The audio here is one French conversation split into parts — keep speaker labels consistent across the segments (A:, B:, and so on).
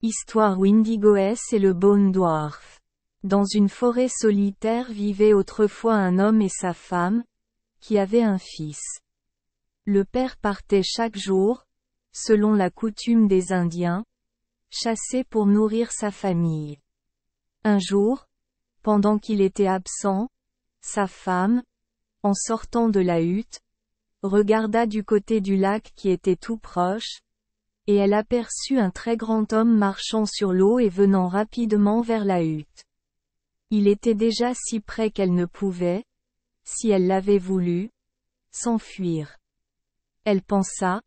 A: Histoire Windigoès et le Bone Dwarf. Dans une forêt solitaire vivaient autrefois un homme et sa femme, qui avaient un fils. Le père partait chaque jour, selon la coutume des Indiens, chasser pour nourrir sa famille. Un jour, pendant qu'il était absent, sa femme, en sortant de la hutte, regarda du côté du lac qui était tout proche, et elle aperçut un très grand homme marchant sur l'eau et venant rapidement vers la hutte. Il était déjà si près qu'elle ne pouvait, si elle l'avait voulu, s'enfuir. Elle pensa: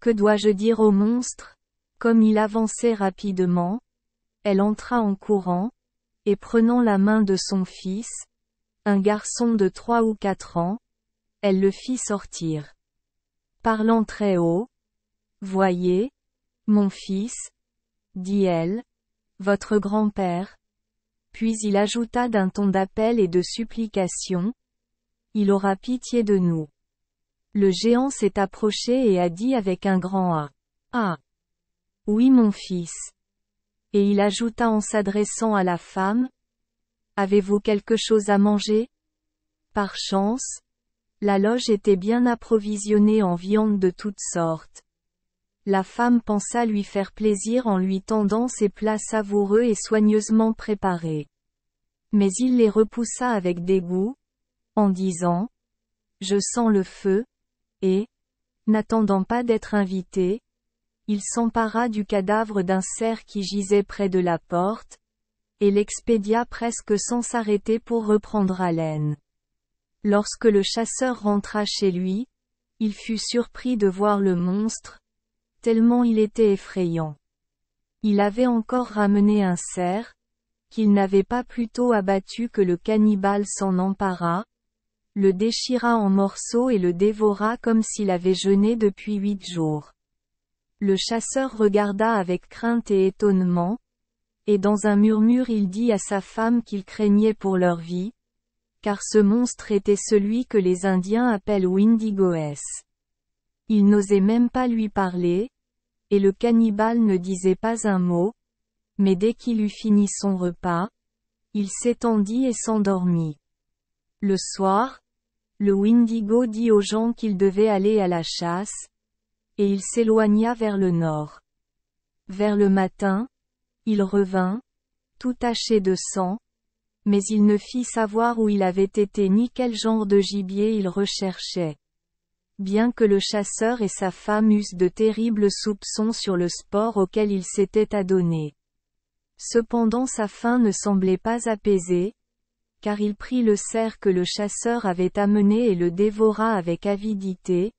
A: que dois-je dire au monstre? Comme il avançait rapidement, elle entra en courant, et prenant la main de son fils, un garçon de 3 ou 4 ans, elle le fit sortir. Parlant très haut: Voyez, mon fils, dit-elle, votre grand-père. Puis il ajouta d'un ton d'appel et de supplication: il aura pitié de nous. Le géant s'est approché et a dit avec un grand A: Ah! Oui mon fils. Et il ajouta en s'adressant à la femme: Avez-vous quelque chose à manger? Par chance, la loge était bien approvisionnée en viande de toutes sortes. La femme pensa lui faire plaisir en lui tendant ces plats savoureux et soigneusement préparés. Mais il les repoussa avec dégoût, en disant: Je sens le feu, et, n'attendant pas d'être invité, il s'empara du cadavre d'un cerf qui gisait près de la porte, et l'expédia presque sans s'arrêter pour reprendre haleine. Lorsque le chasseur rentra chez lui, il fut surpris de voir le monstre, tellement il était effrayant. Il avait encore ramené un cerf, qu'il n'avait pas plus tôt abattu que le cannibale s'en empara, le déchira en morceaux et le dévora comme s'il avait jeûné depuis 8 jours. Le chasseur regarda avec crainte et étonnement, et dans un murmure il dit à sa femme qu'il craignait pour leur vie, car ce monstre était celui que les Indiens appellent Windigoès. Il n'osait même pas lui parler, et le cannibale ne disait pas un mot, mais dès qu'il eut fini son repas, il s'étendit et s'endormit. Le soir, le Windigo dit aux gens qu'ils devaient aller à la chasse, et il s'éloigna vers le nord. Vers le matin, il revint, tout taché de sang, mais il ne fit savoir où il avait été ni quel genre de gibier il recherchait. Bien que le chasseur et sa femme eussent de terribles soupçons sur le sport auquel il s'était adonné. Cependant sa faim ne semblait pas apaisée, car il prit le cerf que le chasseur avait amené et le dévora avec avidité,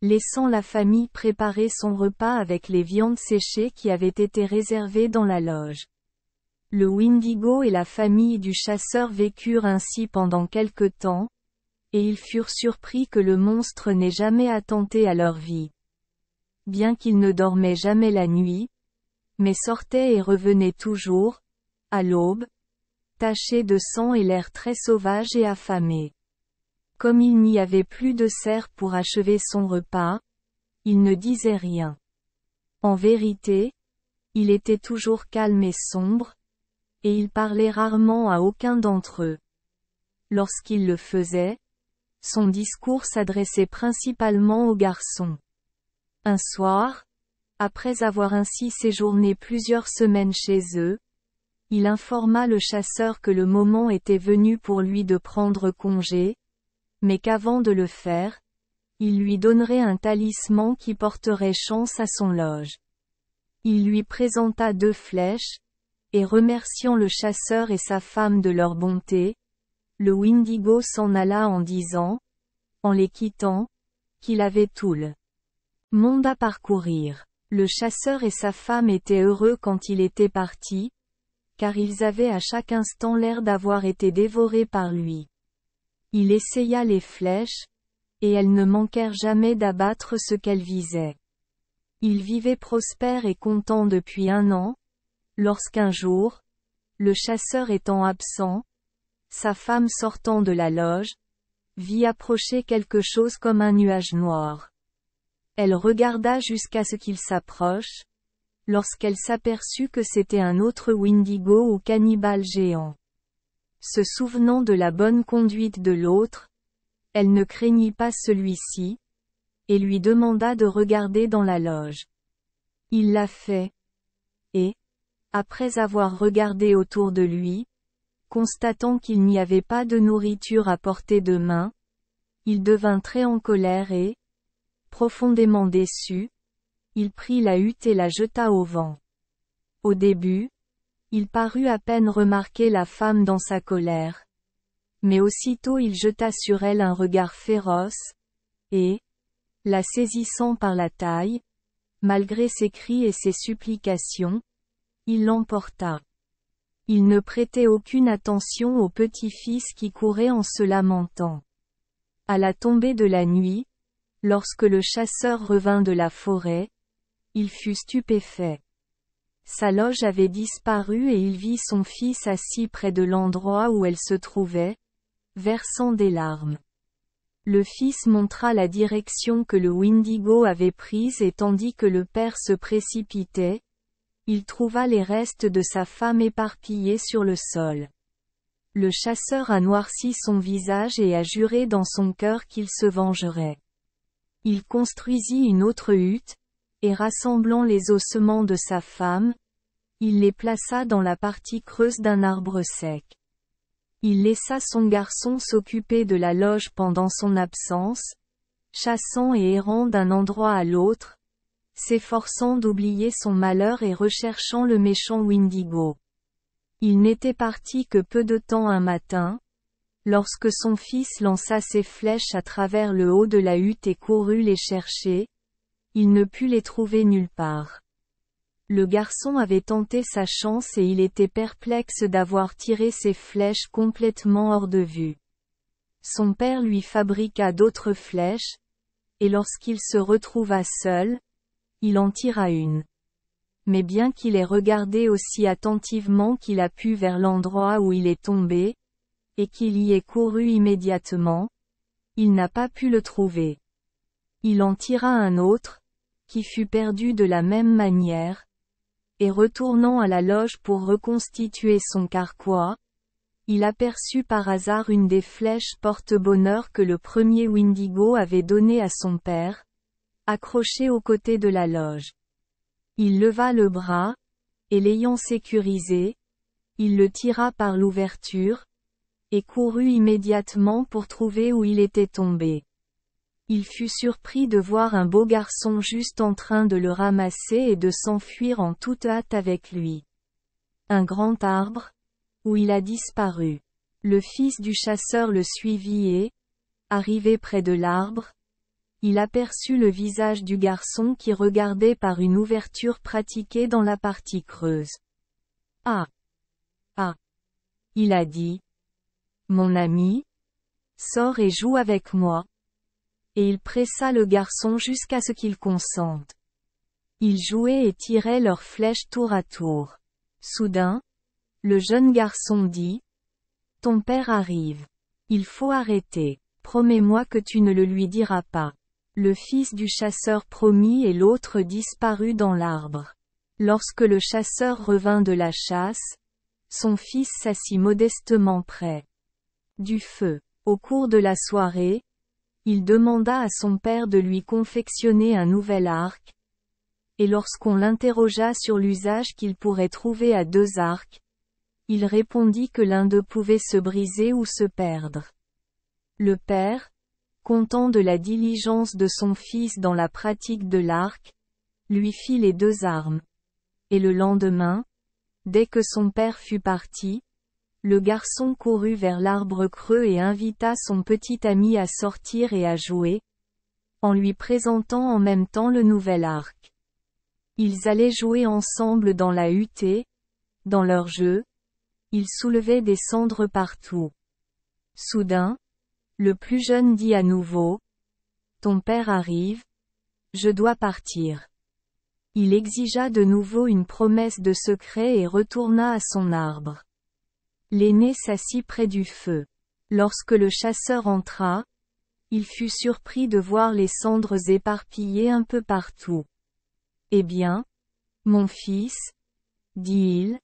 A: laissant la famille préparer son repas avec les viandes séchées qui avaient été réservées dans la loge. Le Windigo et la famille du chasseur vécurent ainsi pendant quelque temps, et ils furent surpris que le monstre n'ait jamais attenté à leur vie. Bien qu'il ne dormait jamais la nuit, mais sortait et revenait toujours, à l'aube, taché de sang et l'air très sauvage et affamé. Comme il n'y avait plus de cerf pour achever son repas, il ne disait rien. En vérité, il était toujours calme et sombre, et il parlait rarement à aucun d'entre eux. Lorsqu'il le faisait, son discours s'adressait principalement aux garçons. Un soir, après avoir ainsi séjourné plusieurs semaines chez eux, il informa le chasseur que le moment était venu pour lui de prendre congé, mais qu'avant de le faire, il lui donnerait un talisman qui porterait chance à son loge. Il lui présenta 2 flèches, et remerciant le chasseur et sa femme de leur bonté, le Windigo s'en alla en disant, en les quittant, qu'il avait tout le monde à parcourir. Le chasseur et sa femme étaient heureux quand il était parti, car ils avaient à chaque instant l'air d'avoir été dévorés par lui. Il essaya les flèches, et elles ne manquèrent jamais d'abattre ce qu'elles visaient. Il vivait prospère et content depuis 1 an, lorsqu'un jour, le chasseur étant absent, sa femme sortant de la loge, vit approcher quelque chose comme un nuage noir. Elle regarda jusqu'à ce qu'il s'approche, lorsqu'elle s'aperçut que c'était un autre Wendigo ou cannibale géant. Se souvenant de la bonne conduite de l'autre, elle ne craignit pas celui-ci, et lui demanda de regarder dans la loge. Il l'a fait. Et, après avoir regardé autour de lui, constatant qu'il n'y avait pas de nourriture à portée de main, il devint très en colère et, profondément déçu, il prit la hutte et la jeta au vent. Au début, il parut à peine remarquer la femme dans sa colère. Mais aussitôt il jeta sur elle un regard féroce, et, la saisissant par la taille, malgré ses cris et ses supplications, il l'emporta. Il ne prêtait aucune attention au petit-fils qui courait en se lamentant. À la tombée de la nuit, lorsque le chasseur revint de la forêt, il fut stupéfait. Sa loge avait disparu et il vit son fils assis près de l'endroit où elle se trouvait, versant des larmes. Le fils montra la direction que le Wendigo avait prise et tandis que le père se précipitait, il trouva les restes de sa femme éparpillés sur le sol. Le chasseur a noirci son visage et a juré dans son cœur qu'il se vengerait. Il construisit une autre hutte, et rassemblant les ossements de sa femme, il les plaça dans la partie creuse d'un arbre sec. Il laissa son garçon s'occuper de la loge pendant son absence, chassant et errant d'un endroit à l'autre, s'efforçant d'oublier son malheur et recherchant le méchant Wendigo. Il n'était parti que peu de temps un matin, lorsque son fils lança ses flèches à travers le haut de la hutte et courut les chercher, il ne put les trouver nulle part. Le garçon avait tenté sa chance et il était perplexe d'avoir tiré ses flèches complètement hors de vue. Son père lui fabriqua d'autres flèches, et lorsqu'il se retrouva seul, il en tira une. Mais bien qu'il ait regardé aussi attentivement qu'il a pu vers l'endroit où il est tombé, et qu'il y ait couru immédiatement, il n'a pas pu le trouver. Il en tira un autre, qui fut perdu de la même manière, et retournant à la loge pour reconstituer son carquois, il aperçut par hasard une des flèches porte-bonheur que le premier Wendigo avait donnée à son père, accrochée au côté de la loge. Il leva le bras, et l'ayant sécurisé, il le tira par l'ouverture, et courut immédiatement pour trouver où il était tombé. Il fut surpris de voir un beau garçon juste en train de le ramasser et de s'enfuir en toute hâte avec lui. Un grand arbre, où il a disparu. Le fils du chasseur le suivit et, arrivé près de l'arbre, il aperçut le visage du garçon qui regardait par une ouverture pratiquée dans la partie creuse. « Ah! Ah! » il a dit. « Mon ami, sors et joue avec moi. » Et il pressa le garçon jusqu'à ce qu'il consente. Ils jouaient et tiraient leurs flèches tour à tour. Soudain, le jeune garçon dit, « Ton père arrive. Il faut arrêter. Promets-moi que tu ne le lui diras pas. » Le fils du chasseur promit et l'autre disparut dans l'arbre. Lorsque le chasseur revint de la chasse, son fils s'assit modestement près du feu. Au cours de la soirée, il demanda à son père de lui confectionner un nouvel arc, et lorsqu'on l'interrogea sur l'usage qu'il pourrait trouver à deux arcs, il répondit que l'un d'eux pouvait se briser ou se perdre. Le père, content de la diligence de son fils dans la pratique de l'arc, lui fit les deux armes. Et le lendemain, dès que son père fut parti, le garçon courut vers l'arbre creux et invita son petit ami à sortir et à jouer, en lui présentant en même temps le nouvel arc. Ils allaient jouer ensemble dans la hutte et, dans leur jeu, ils soulevaient des cendres partout. Soudain, le plus jeune dit à nouveau, « Ton père arrive, je dois partir. » Il exigea de nouveau une promesse de secret et retourna à son arbre. L'aîné s'assit près du feu. Lorsque le chasseur entra, il fut surpris de voir les cendres éparpillées un peu partout. « Eh bien, Mon fils, dit-il,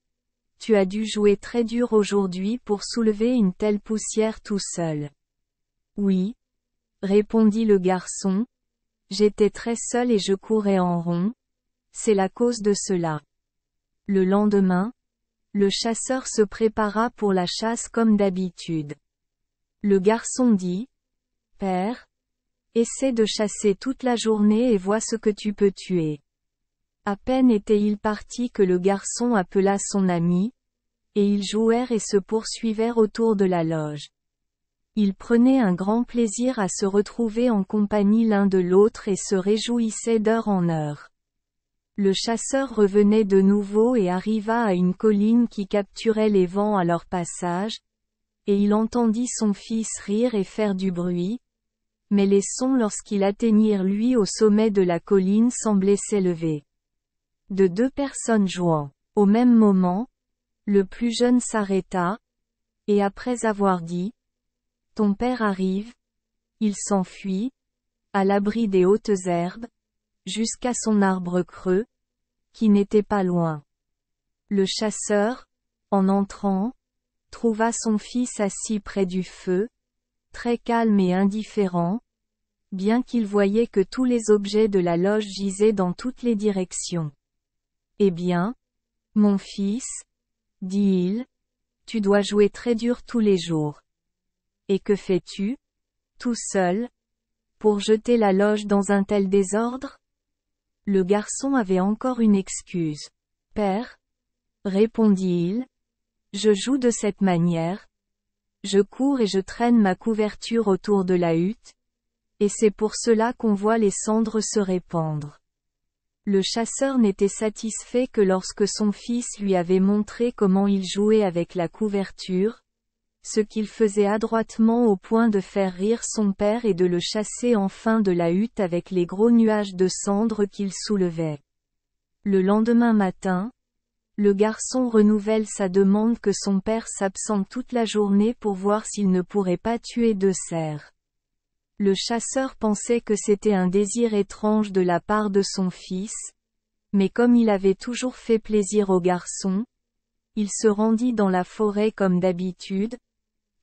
A: tu as dû jouer très dur aujourd'hui pour soulever une telle poussière tout seul. Oui, répondit le garçon, j'étais très seul et je courais en rond, c'est la cause de cela. Le lendemain, le chasseur se prépara pour la chasse comme d'habitude. Le garçon dit, Père, essaie de chasser toute la journée et vois ce que tu peux tuer. À peine était-il parti que le garçon appela son ami, et ils jouèrent et se poursuivèrent autour de la loge. Ils prenaient un grand plaisir à se retrouver en compagnie l'un de l'autre et se réjouissaient d'heure en heure. Le chasseur revenait de nouveau et arriva à une colline qui capturait les vents à leur passage, et il entendit son fils rire et faire du bruit, mais les sons lorsqu'ils atteignirent lui au sommet de la colline semblaient s'élever. De deux personnes jouant, au même moment, le plus jeune s'arrêta, et après avoir dit, « Ton père arrive », il s'enfuit, à l'abri des hautes herbes, jusqu'à son arbre creux, qui n'était pas loin. Le chasseur, en entrant, trouva son fils assis près du feu, très calme et indifférent, bien qu'il voyait que tous les objets de la loge gisaient dans toutes les directions. « Eh bien, mon fils, dit-il, tu dois jouer très dur tous les jours. Et que fais-tu, tout seul, pour jeter la loge dans un tel désordre ? » Le garçon avait encore une excuse. « Père, répondit-il, je joue de cette manière. Je cours et je traîne ma couverture autour de la hutte, et c'est pour cela qu'on voit les cendres se répandre. » Le chasseur n'était satisfait que lorsque son fils lui avait montré comment il jouait avec la couverture, ce qu'il faisait adroitement au point de faire rire son père et de le chasser enfin de la hutte avec les gros nuages de cendres qu'il soulevait. Le lendemain matin, le garçon renouvelle sa demande que son père s'absente toute la journée pour voir s'il ne pourrait pas tuer 2 cerfs. Le chasseur pensait que c'était un désir étrange de la part de son fils, mais comme il avait toujours fait plaisir au garçon, il se rendit dans la forêt comme d'habitude,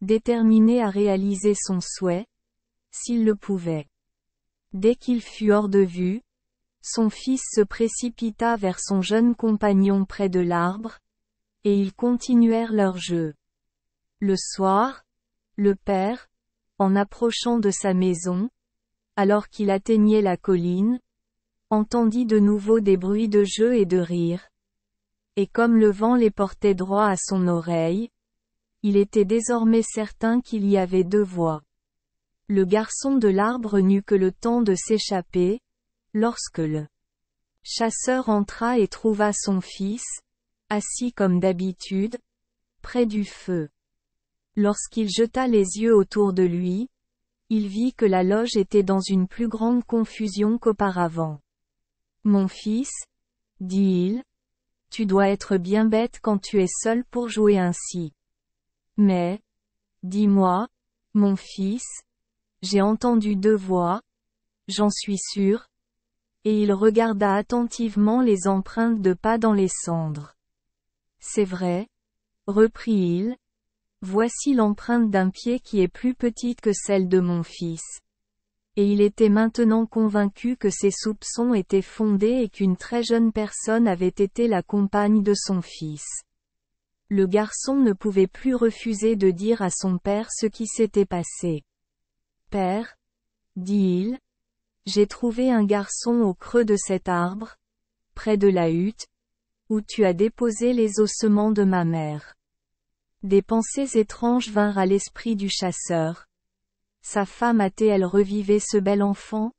A: déterminé à réaliser son souhait, s'il le pouvait. Dès qu'il fut hors de vue, son fils se précipita vers son jeune compagnon près de l'arbre, et ils continuèrent leur jeu. Le soir, le père, en approchant de sa maison, alors qu'il atteignait la colline, entendit de nouveau des bruits de jeu et de rire. Et comme le vent les portait droit à son oreille, il était désormais certain qu'il y avait 2 voix. Le garçon de l'arbre n'eut que le temps de s'échapper, lorsque le chasseur entra et trouva son fils, assis comme d'habitude, près du feu. Lorsqu'il jeta les yeux autour de lui, il vit que la loge était dans une plus grande confusion qu'auparavant. « Mon fils, dit-il, tu dois être bien bête quand tu es seul pour jouer ainsi. Mais, dis-moi, mon fils, j'ai entendu 2 voix, j'en suis sûr. » Et il regarda attentivement les empreintes de pas dans les cendres. « C'est vrai, reprit-il. Voici l'empreinte d'un pied qui est plus petite que celle de mon fils. » Et il était maintenant convaincu que ses soupçons étaient fondés et qu'une très jeune personne avait été la compagne de son fils. Le garçon ne pouvait plus refuser de dire à son père ce qui s'était passé. « Père, dit-il, j'ai trouvé un garçon au creux de cet arbre, près de la hutte, où tu as déposé les ossements de ma mère. » Des pensées étranges vinrent à l'esprit du chasseur. Sa femme a-t-elle revivé ce bel enfant ?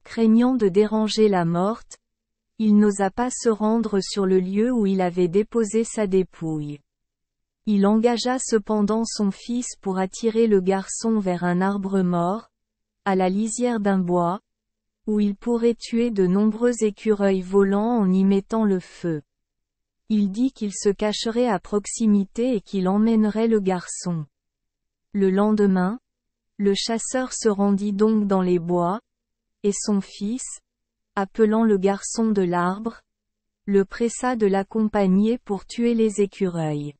A: Craignant de déranger la morte, il n'osa pas se rendre sur le lieu où il avait déposé sa dépouille. Il engagea cependant son fils pour attirer le garçon vers un arbre mort, à la lisière d'un bois, où il pourrait tuer de nombreux écureuils volants en y mettant le feu. Il dit qu'il se cacherait à proximité et qu'il emmènerait le garçon. Le lendemain, le chasseur se rendit donc dans les bois, et son fils, appelant le garçon de l'arbre, le pressa de l'accompagner pour tuer les écureuils.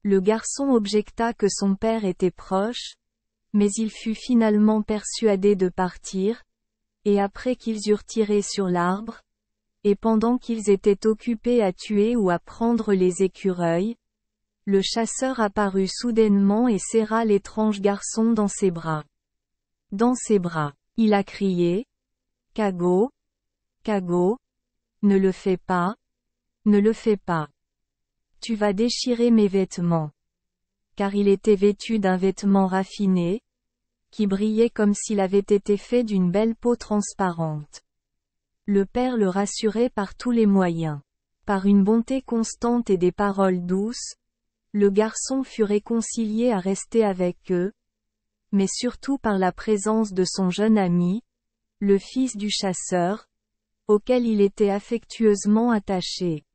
A: Le garçon objecta que son père était proche, mais il fut finalement persuadé de partir, et après qu'ils eurent tiré sur l'arbre, et pendant qu'ils étaient occupés à tuer ou à prendre les écureuils, le chasseur apparut soudainement et serra l'étrange garçon dans ses bras. Dans ses bras, il a crié « Kago, Kago, ne le fais pas, ne le fais pas. Tu vas déchirer mes vêtements. » Car il était vêtu d'un vêtement raffiné, qui brillait comme s'il avait été fait d'une belle peau transparente. Le père le rassurait par tous les moyens. Par une bonté constante et des paroles douces, le garçon fut réconcilié à rester avec eux, mais surtout par la présence de son jeune ami, le fils du chasseur, auquel il était affectueusement attaché.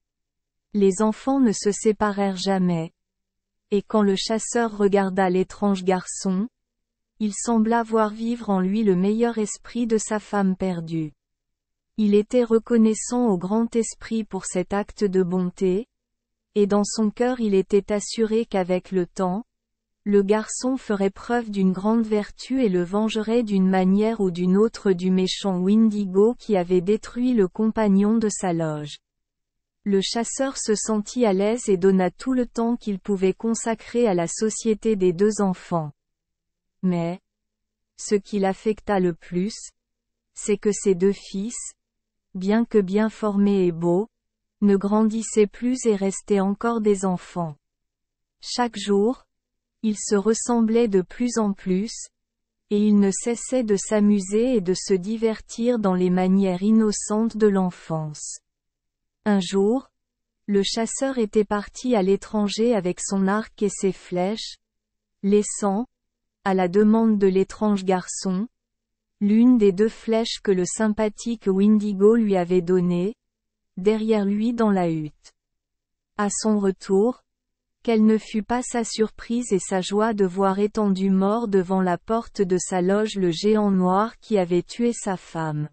A: Les enfants ne se séparèrent jamais. Et quand le chasseur regarda l'étrange garçon, il sembla voir vivre en lui le meilleur esprit de sa femme perdue. Il était reconnaissant au grand esprit pour cet acte de bonté, et dans son cœur il était assuré qu'avec le temps, le garçon ferait preuve d'une grande vertu et le vengerait d'une manière ou d'une autre du méchant Windigo qui avait détruit le compagnon de sa loge. Le chasseur se sentit à l'aise et donna tout le temps qu'il pouvait consacrer à la société des deux enfants. Mais, ce qui l'affecta le plus, c'est que ses deux fils, bien que bien formés et beaux, ne grandissaient plus et restaient encore des enfants. Chaque jour, ils se ressemblaient de plus en plus, et ils ne cessaient de s'amuser et de se divertir dans les manières innocentes de l'enfance. Un jour, le chasseur était parti à l'étranger avec son arc et ses flèches, laissant, à la demande de l'étrange garçon, l'une des deux flèches que le sympathique Windigo lui avait données, derrière lui dans la hutte. À son retour, quelle ne fut pas sa surprise et sa joie de voir étendu mort devant la porte de sa loge le géant noir qui avait tué sa femme.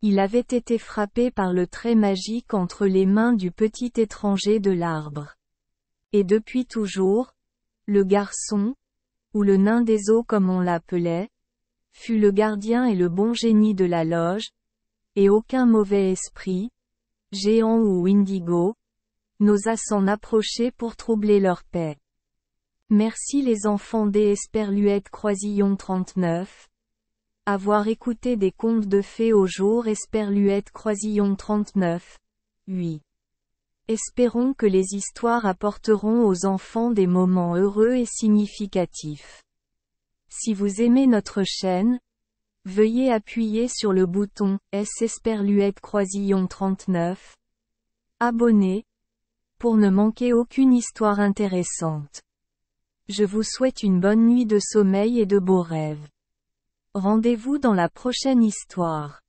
A: Il avait été frappé par le trait magique entre les mains du petit étranger de l'arbre. Et depuis toujours, le garçon, ou le nain des eaux comme on l'appelait, fut le gardien et le bon génie de la loge, et aucun mauvais esprit, géant ou Windigo, n'osa s'en approcher pour troubler leur paix. Merci les enfants des Esperluette Croisillon 39. Avoir écouté des contes de fées au jour Esperluette Croisillon 39. 8. Espérons que les histoires apporteront aux enfants des moments heureux et significatifs. Si vous aimez notre chaîne, veuillez appuyer sur le bouton S Esperluette Croisillon 39. Abonner, pour ne manquer aucune histoire intéressante. Je vous souhaite une bonne nuit de sommeil et de beaux rêves. Rendez-vous dans la prochaine histoire.